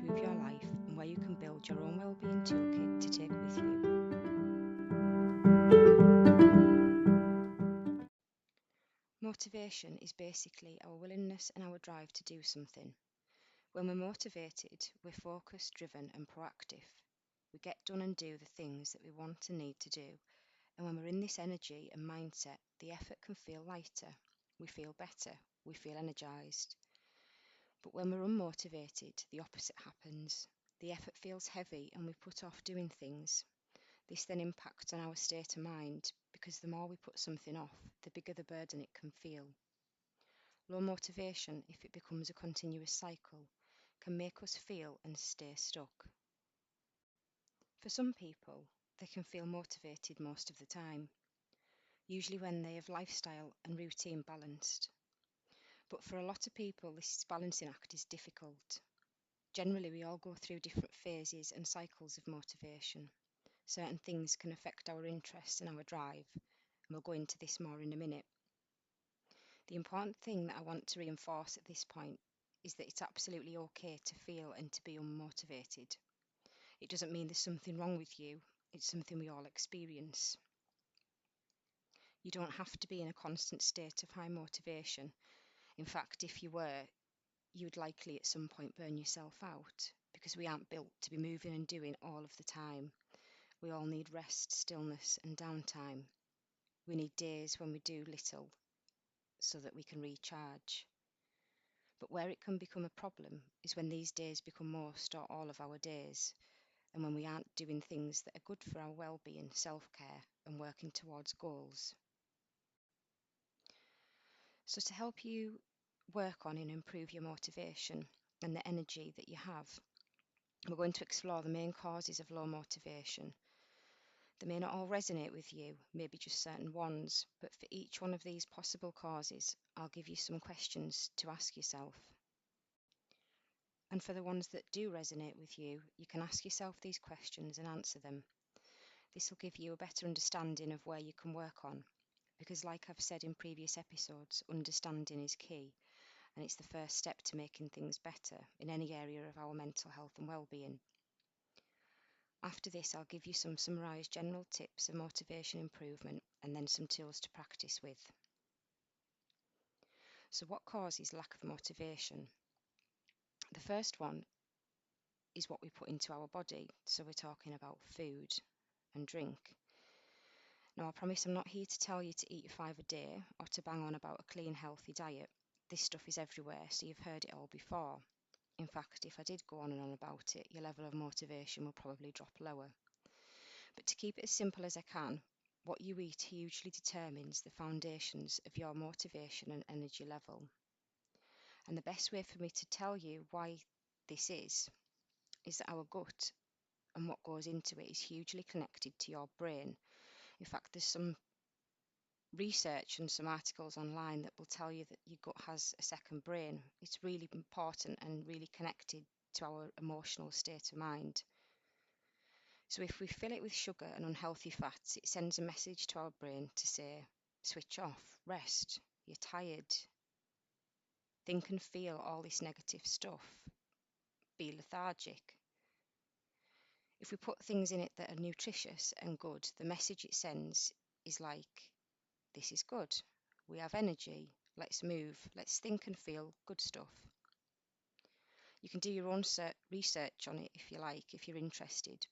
improve your life and where you can build your own wellbeing toolkit to take with you. Motivation is basically our willingness and our drive to do something. When we're motivated, we're focused, driven, and proactive. We get done and do the things that we want and need to do. And when we're in this energy and mindset, the effort can feel lighter. We feel better. We feel energized. But when we're unmotivated, the opposite happens. The effort feels heavy and we put off doing things. This then impacts on our state of mind because the more we put something off, the bigger the burden it can feel. Low motivation, if it becomes a continuous cycle, can make us feel and stay stuck. For some people, they can feel motivated most of the time, usually when they have lifestyle and routine balanced. But for a lot of people, this balancing act is difficult. Generally, we all go through different phases and cycles of motivation. Certain things can affect our interest and our drive, and we'll go into this more in a minute. The important thing that I want to reinforce at this point is that it's absolutely okay to feel and to be unmotivated. It doesn't mean there's something wrong with you, it's something we all experience. You don't have to be in a constant state of high motivation. In fact, if you were, you would likely at some point burn yourself out because we aren't built to be moving and doing all of the time. We all need rest, stillness, and downtime. We need days when we do little so that we can recharge. But where it can become a problem is when these days become most or all of our days, and when we aren't doing things that are good for our well-being, self-care, and working towards goals. So to help you work on and improve your motivation and the energy that you have, we're going to explore the main causes of low motivation. They may not all resonate with you, maybe just certain ones, but for each one of these possible causes, I'll give you some questions to ask yourself. And for the ones that do resonate with you, you can ask yourself these questions and answer them. This will give you a better understanding of where you can work on, because like I've said in previous episodes, understanding is key, and it's the first step to making things better in any area of our mental health and well-being. After this, I'll give you some summarised general tips of motivation improvement and then some tools to practice with. So what causes lack of motivation? The first one is what we put into our body. So we're talking about food and drink. Now, I promise I'm not here to tell you to eat 5 a day or to bang on about a clean, healthy diet. This stuff is everywhere, so you've heard it all before. In fact, if I did go on and on about it, your level of motivation will probably drop lower. But to keep it as simple as I can, what you eat hugely determines the foundations of your motivation and energy level. And the best way for me to tell you why this is that our gut and what goes into it is hugely connected to your brain. In fact, there's some research and some articles online that will tell you that your gut has a second brain. It's really important and really connected to our emotional state of mind. So if we fill it with sugar and unhealthy fats, it sends a message to our brain to say, switch off, rest, you're tired, think and feel all this negative stuff, be lethargic. If we put things in it that are nutritious and good, the message it sends is like, this is good, we have energy, let's move, let's think and feel good stuff. You can do your own research on it if you like, if you're interested.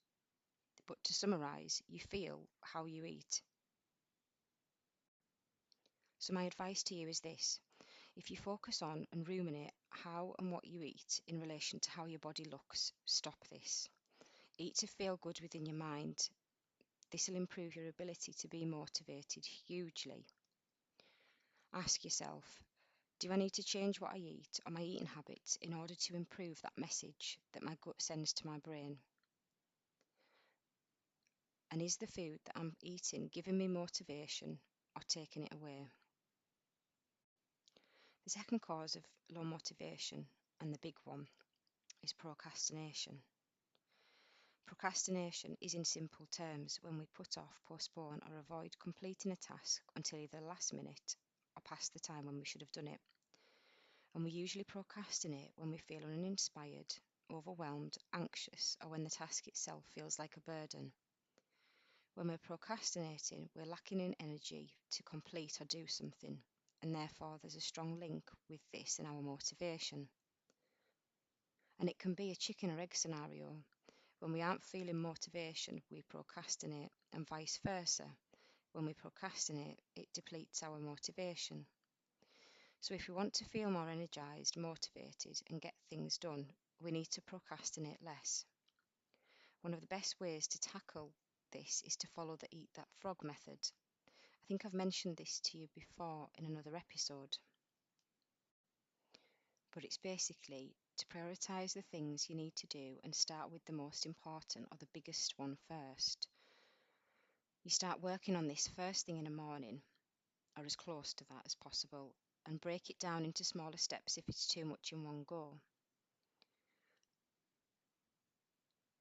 But to summarise, you feel how you eat. So my advice to you is this. If you focus on and ruminate how and what you eat in relation to how your body looks, stop this. Eat to feel good within your mind. This will improve your ability to be motivated hugely. Ask yourself, do I need to change what I eat or my eating habits in order to improve that message that my gut sends to my brain? And is the food that I'm eating giving me motivation or taking it away? The second cause of low motivation, and the big one, is procrastination. Procrastination is, in simple terms, when we put off, postpone, or avoid completing a task until either the last minute or past the time when we should have done it. And we usually procrastinate when we feel uninspired, overwhelmed, anxious, or when the task itself feels like a burden. When we're procrastinating, we're lacking in energy to complete or do something, and therefore there's a strong link with this and our motivation. And it can be a chicken or egg scenario. When we aren't feeling motivation, we procrastinate, and vice versa. When we procrastinate, it depletes our motivation. So, if we want to feel more energized, motivated, and get things done, we need to procrastinate less. One of the best ways to tackle this is to follow the eat that frog method. I think I've mentioned this to you before in another episode, but it's basically to prioritize the things you need to do and start with the most important or the biggest one first. You start working on this first thing in the morning, or as close to that as possible, and break it down into smaller steps if it's too much in one go.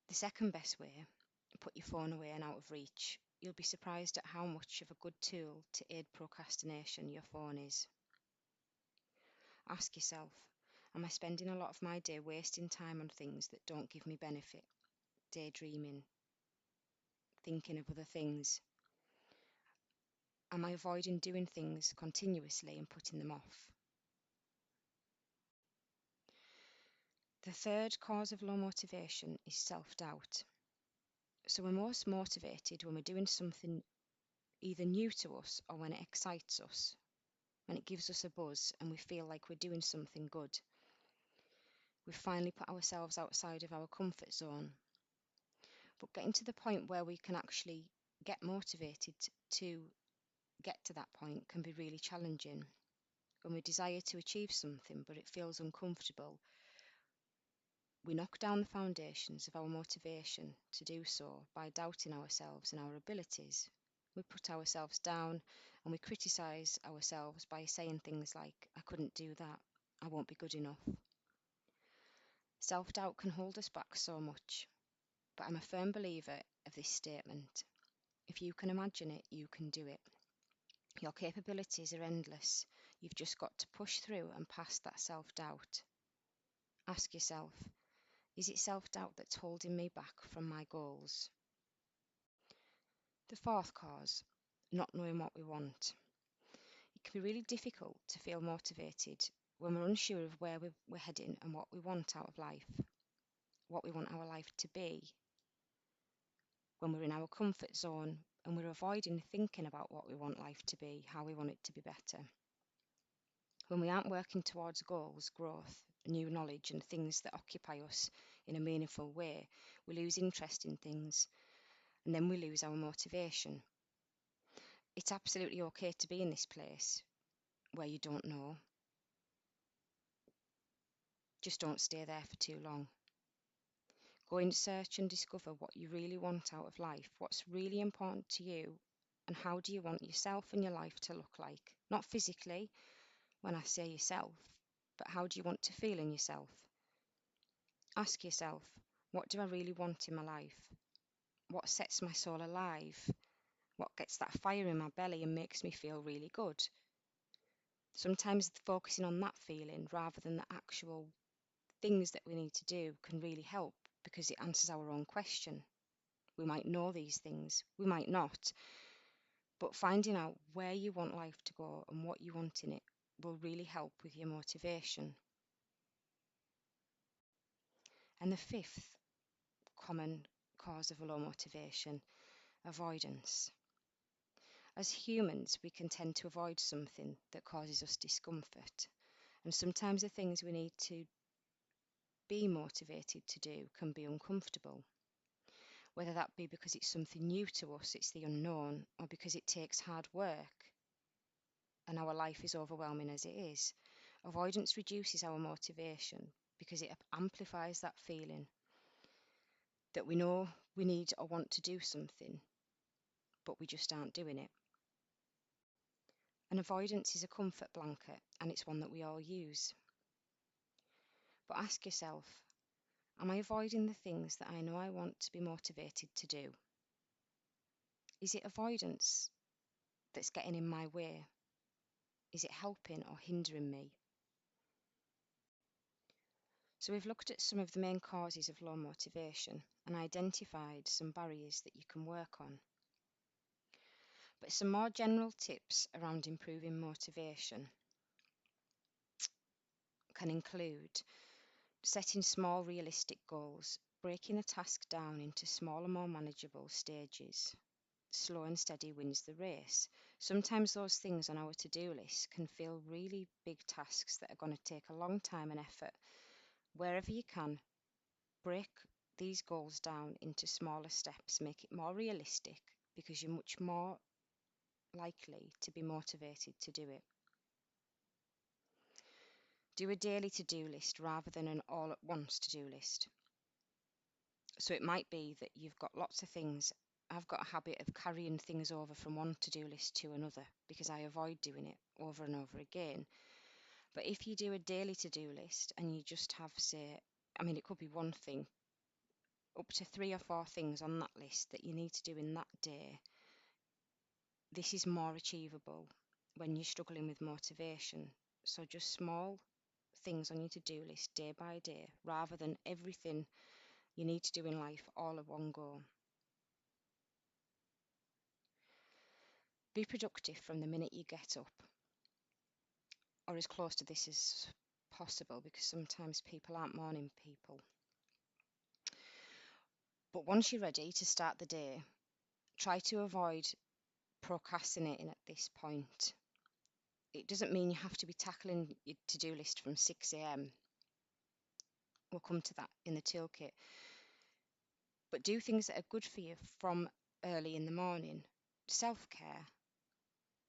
The second best way, put your phone away and out of reach. You'll be surprised at how much of a good tool to aid procrastination your phone is. Ask yourself, am I spending a lot of my day wasting time on things that don't give me benefit? Daydreaming, thinking of other things. Am I avoiding doing things continuously and putting them off? The third cause of low motivation is self-doubt. So we're most motivated when we're doing something either new to us or when it excites us, when it gives us a buzz and we feel like we're doing something good. We've finally put ourselves outside of our comfort zone. But getting to the point where we can actually get motivated to get to that point can be really challenging. When we desire to achieve something but it feels uncomfortable, we knock down the foundations of our motivation to do so by doubting ourselves and our abilities. We put ourselves down and we criticise ourselves by saying things like, I couldn't do that, I won't be good enough. Self doubt can hold us back so much, but I'm a firm believer of this statement. If you can imagine it, you can do it. Your capabilities are endless. You've just got to push through and past that self doubt. Ask yourself, is it self doubt that's holding me back from my goals? The fourth cause, not knowing what we want. It can be really difficult to feel motivated when we're unsure of where we're heading and what we want out of life, what we want our life to be. When we're in our comfort zone and we're avoiding thinking about what we want life to be, how we want it to be better. When we aren't working towards goals, growth, new knowledge, and things that occupy us in a meaningful way, we lose interest in things and then we lose our motivation. It's absolutely okay to be in this place where you don't know. Just don't stay there for too long. Go and search and discover what you really want out of life, what's really important to you, and how do you want yourself and your life to look like? Not physically, when I say yourself, but how do you want to feel in yourself? Ask yourself, what do I really want in my life? What sets my soul alive? What gets that fire in my belly and makes me feel really good? Sometimes focusing on that feeling rather than the actual things that we need to do can really help because it answers our own question. We might know these things, we might not, but finding out where you want life to go and what you want in it will really help with your motivation. And the fifth common cause of low motivation, avoidance. As humans, we can tend to avoid something that causes us discomfort, and sometimes the things we need to be motivated to do can be uncomfortable. Whether that be because it's something new to us, it's the unknown, or because it takes hard work and our life is overwhelming as it is. Avoidance reduces our motivation because it amplifies that feeling that we know we need or want to do something, but we just aren't doing it. And avoidance is a comfort blanket, and it's one that we all use. But ask yourself, am I avoiding the things that I know I want to be motivated to do? Is it avoidance that's getting in my way? Is it helping or hindering me? So we've looked at some of the main causes of low motivation and identified some barriers that you can work on. But some more general tips around improving motivation can include setting small realistic goals, breaking a task down into smaller, more manageable stages. Slow and steady wins the race. Sometimes those things on our to-do list can feel really big tasks that are going to take a long time and effort. Wherever you can, break these goals down into smaller steps, make it more realistic because you're much more likely to be motivated to do it. Do a daily to-do list rather than an all-at-once to-do list. So it might be that you've got lots of things. I've got a habit of carrying things over from one to-do list to another because I avoid doing it over and over again. But if you do a daily to-do list and you just have, say, it could be one thing, up to 3 or 4 things on that list that you need to do in that day, this is more achievable when you're struggling with motivation. So just small things on your to-do list day by day rather than everything you need to do in life all at one go. Be productive from the minute you get up, or as close to this as possible, because sometimes people aren't morning people. But once you're ready to start the day, try to avoid procrastinating at this point. It doesn't mean you have to be tackling your to-do list from 6 a.m. We'll come to that in the toolkit. But do things that are good for you from early in the morning. Self-care.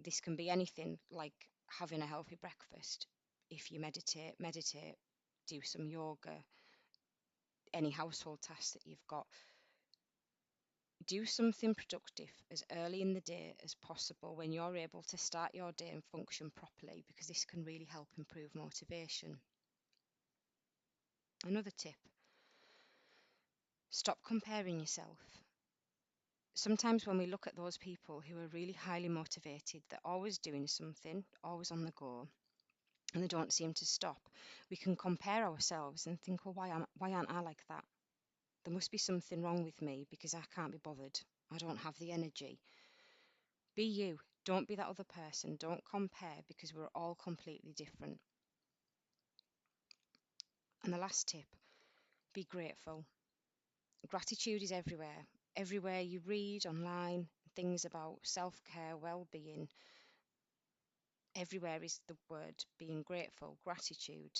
This can be anything like having a healthy breakfast. If you meditate, do some yoga, any household tasks that you've got. Do something productive as early in the day as possible when you're able to start your day and function properly, because this can really help improve motivation. Another tip: stop comparing yourself. Sometimes when we look at those people who are really highly motivated, they're always doing something, always on the go, and they don't seem to stop, we can compare ourselves and think, well, why aren't I like that? There must be something wrong with me because I can't be bothered. I don't have the energy. Be you. Don't be that other person. Don't compare, because we're all completely different. And the last tip: be grateful. Gratitude is everywhere. Everywhere you read online, things about self-care, well-being, everywhere is the word being grateful, gratitude.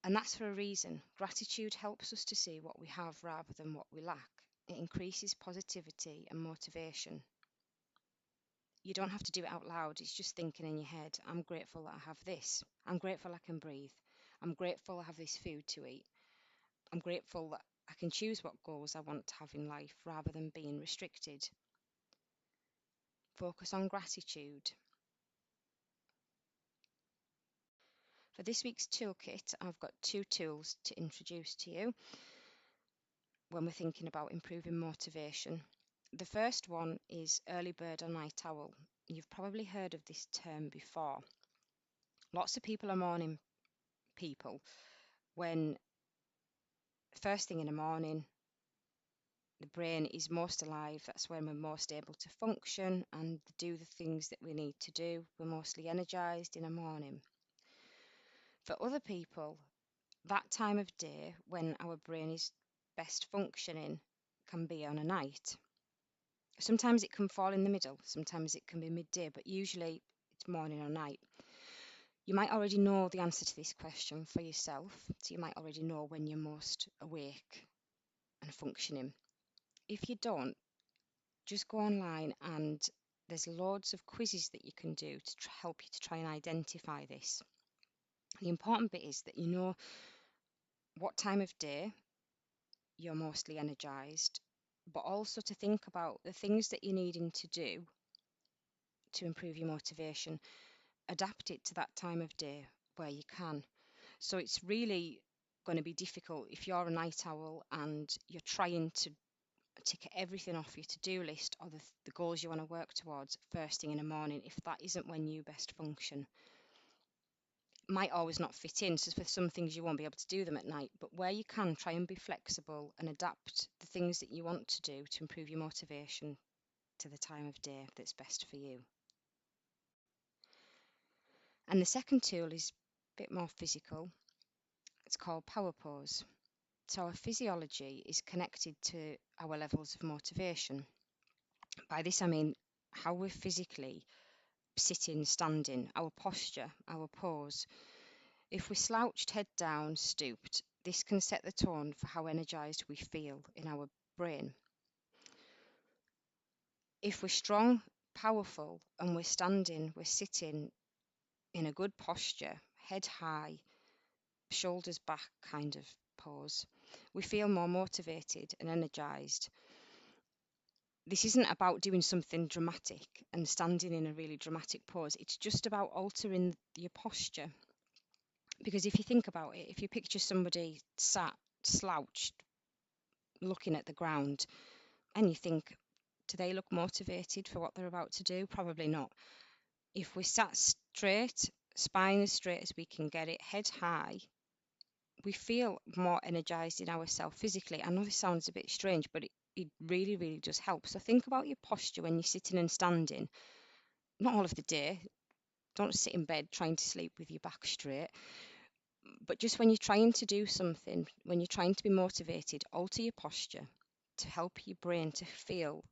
And that's for a reason. Gratitude helps us to see what we have rather than what we lack. It increases positivity and motivation. You don't have to do it out loud. It's just thinking in your head, I'm grateful that I have this. I'm grateful I can breathe. I'm grateful I have this food to eat. I'm grateful that I can choose what goals I want to have in life rather than being restricted. Focus on gratitude. For this week's toolkit, I've got 2 tools to introduce to you when we're thinking about improving motivation. The first one is early bird or night owl. You've probably heard of this term before. Lots of people are morning people. When first thing in the morning, the brain is most alive. That's when we're most able to function and do the things that we need to do. We're mostly energized in the morning. For other people, that time of day when our brain is best functioning can be on a night. Sometimes it can fall in the middle, sometimes it can be midday, but usually it's morning or night. You might already know the answer to this question for yourself, so you might already know when you're most awake and functioning. If you don't, just go online and there's loads of quizzes that you can do to help you to try and identify this. The important bit is that you know what time of day you're mostly energized, but also to think about the things that you're needing to do to improve your motivation. Adapt it to that time of day where you can. So it's really going to be difficult if you're a night owl and you're trying to tick everything off your to-do list or the goals you want to work towards first thing in the morning, if that isn't when you best function. might always not fit in. So for some things you won't be able to do them at night, but where you can, try and be flexible and adapt the things that you want to do to improve your motivation to the time of day that's best for you. And the second tool is a bit more physical. It's called power pose. So our physiology is connected to our levels of motivation. By this I mean how we're physically sitting, standing, our posture, our pose. If we're slouched, head down, stooped, this can set the tone for how energized we feel in our brain. If we're strong, powerful, and we're standing, we're sitting in a good posture, head high, shoulders back kind of pose, we feel more motivated and energized. This isn't about doing something dramatic and standing in a really dramatic pose. It's just about altering your posture. Because if you think about it, if you picture somebody sat slouched looking at the ground and you think, do they look motivated for what they're about to do? Probably not. If we sat straight, spine as straight as we can get it, head high, we feel more energized in ourselves physically. I know this sounds a bit strange, but it really, really does help. So think about your posture when you're sitting and standing. Not all of the day. Don't sit in bed trying to sleep with your back straight. But just when you're trying to do something, when you're trying to be motivated, alter your posture to help your brain to feel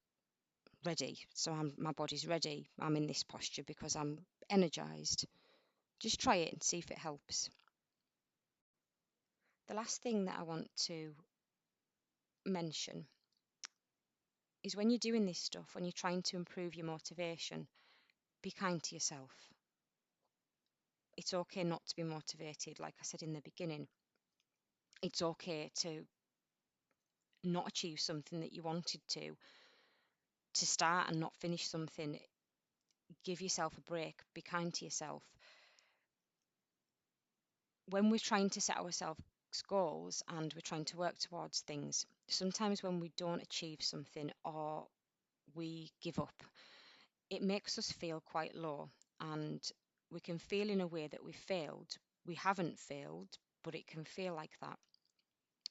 ready. So my body's ready. I'm in this posture because I'm energized. Just try it and see if it helps. The last thing that I want to mention is when you're doing this stuff, when you're trying to improve your motivation, be kind to yourself. It's okay not to be motivated, like I said in the beginning. It's okay to not achieve something that you wanted to start and not finish something. Give yourself a break, be kind to yourself. When we're trying to set ourselves goals and we're trying to work towards things, sometimes when we don't achieve something or we give up, it makes us feel quite low, and we can feel in a way that we failed. We haven't failed, but it can feel like that.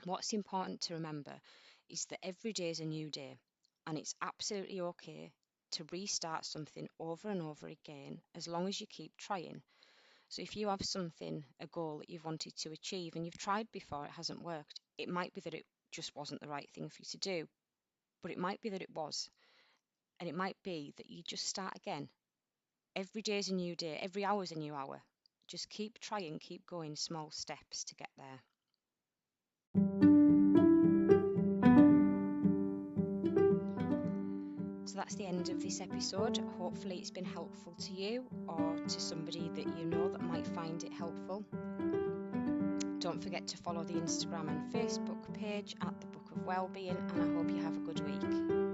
What's important to remember is that every day is a new day, and it's absolutely okay to restart something over and over again as long as you keep trying. So if you have something, a goal that you've wanted to achieve and you've tried before, it hasn't worked, it might be that it just wasn't the right thing for you to do, but it might be that it was. And it might be that you just start again. Every day is a new day, every hour is a new hour. Just keep trying, keep going, small steps to get there. So that's the end of this episode. Hopefully it's been helpful to you or to somebody that you know that might find it helpful. Don't forget to follow the Instagram and Facebook page at The Book of Wellbeing, and I hope you have a good week.